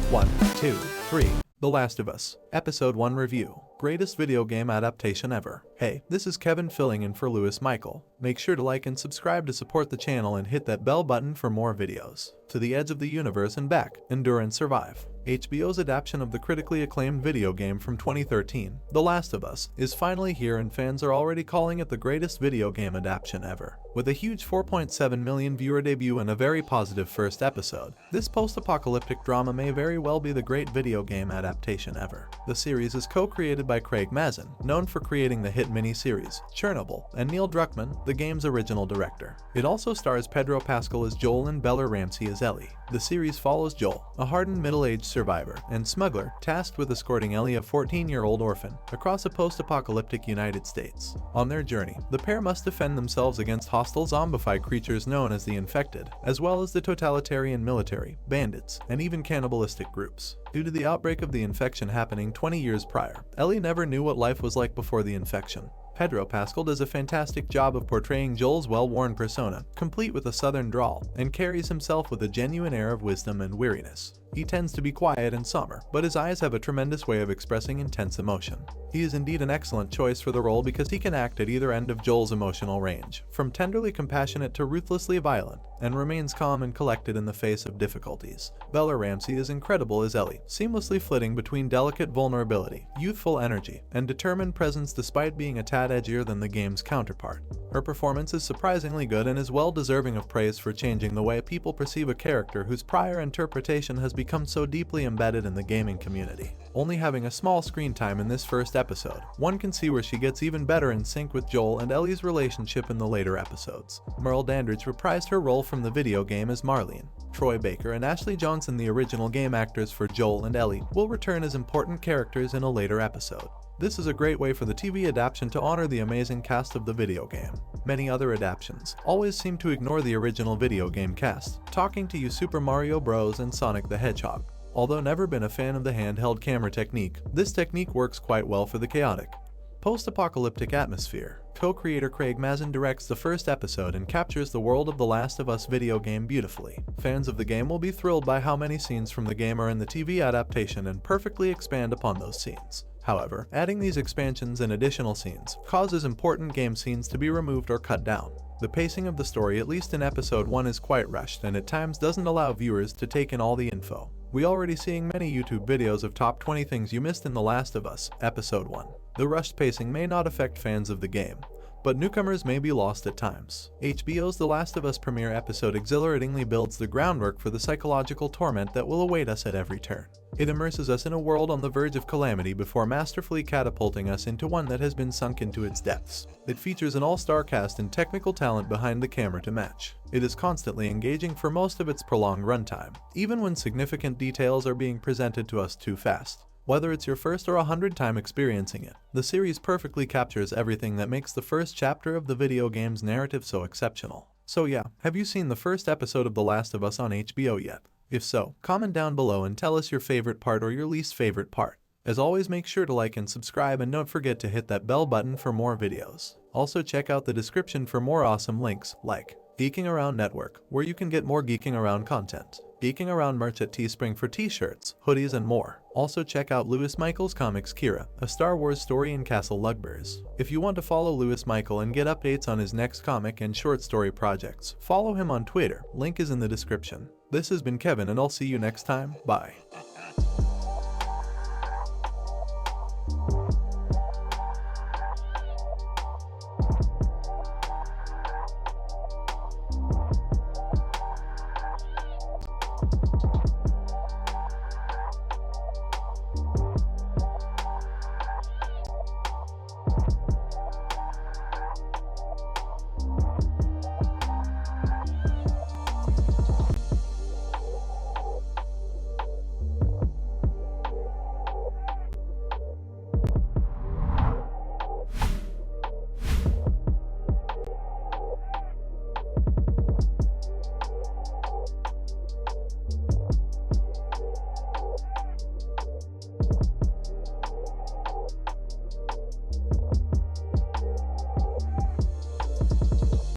1, 2, 3. The Last of Us, Episode 1 Review. Greatest video game adaptation ever. Hey, this is Kevin filling in for Louis Mihael. Make sure to like and subscribe to support the channel and hit that bell button for more videos. To the edge of the universe and back, endure and survive. HBO's adaptation of the critically acclaimed video game from 2013, The Last of Us, is finally here and fans are already calling it the greatest video game adaptation ever. With a huge 4.7 million viewer debut and a very positive first episode, this post-apocalyptic drama may very well be the great video game adaptation ever. The series is co-created by Craig Mazin, known for creating the hit mini-series Chernobyl, and Neil Druckmann, the game's original director. It also stars Pedro Pascal as Joel and Bella Ramsey as Ellie. The series follows Joel, a hardened middle-aged survivor and smuggler tasked with escorting Ellie, a 14-year-old orphan, across a post-apocalyptic United States. On their journey, the pair must defend themselves against hostile zombified creatures known as the Infected, as well as the totalitarian military, bandits, and even cannibalistic groups. Due to the outbreak of the infection happening 20 years prior, Ellie never knew what life was like before the infection. Pedro Pascal does a fantastic job of portraying Joel's well-worn persona, complete with a southern drawl, and carries himself with a genuine air of wisdom and weariness. He tends to be quiet and somber, but his eyes have a tremendous way of expressing intense emotion. He is indeed an excellent choice for the role because he can act at either end of Joel's emotional range, from tenderly compassionate to ruthlessly violent, and remains calm and collected in the face of difficulties. Bella Ramsey is incredible as Ellie, seamlessly flitting between delicate vulnerability, youthful energy, and determined presence despite being a tad edgier than the game's counterpart. Her performance is surprisingly good and is well deserving of praise for changing the way people perceive a character whose prior interpretation has become so deeply embedded in the gaming community. Only having a small screen time in this first episode, one can see where she gets even better in sync with Joel and Ellie's relationship in the later episodes. Merle Dandridge reprised her role from the video game as Marlene. Troy Baker and Ashley Johnson, the original game actors for Joel and Ellie, will return as important characters in a later episode. This is a great way for the TV adaptation to honor the amazing cast of the video game. Many other adaptations always seem to ignore the original video game cast. Talking to You, Super Mario Bros. And Sonic the Hedgehog. Although never been a fan of the handheld camera technique, this technique works quite well for the chaotic, post-apocalyptic atmosphere. Co-creator Craig Mazin directs the first episode and captures the world of The Last of Us video game beautifully. Fans of the game will be thrilled by how many scenes from the game are in the TV adaptation and perfectly expand upon those scenes. However, adding these expansions and additional scenes causes important game scenes to be removed or cut down. The pacing of the story, at least in episode 1, is quite rushed and at times doesn't allow viewers to take in all the info. We already seeing many YouTube videos of top 20 things you missed in The Last of Us, episode 1. The rushed pacing may not affect fans of the game, but newcomers may be lost at times. HBO's The Last of Us premiere episode exhilaratingly builds the groundwork for the psychological torment that will await us at every turn. It immerses us in a world on the verge of calamity before masterfully catapulting us into one that has been sunk into its depths. It features an all-star cast and technical talent behind the camera to match. It is constantly engaging for most of its prolonged runtime, even when significant details are being presented to us too fast. Whether it's your first or 100th time experiencing it, the series perfectly captures everything that makes the first chapter of the video game's narrative so exceptional. So yeah, have you seen the first episode of The Last of Us on HBO yet? If so, comment down below and tell us your favorite part or your least favorite part. As always, make sure to like and subscribe and don't forget to hit that bell button for more videos. Also check out the description for more awesome links like Geeking Around Network, where you can get more Geeking Around content. Geeking Around merch at Teespring for t-shirts, hoodies, and more. Also check out Louis Mihael's comics Kira, a Star Wars story in Castle Lugburz. If you want to follow Louis Mihael and get updates on his next comic and short story projects, follow him on Twitter, link is in the description. This has been Kevin and I'll see you next time, bye.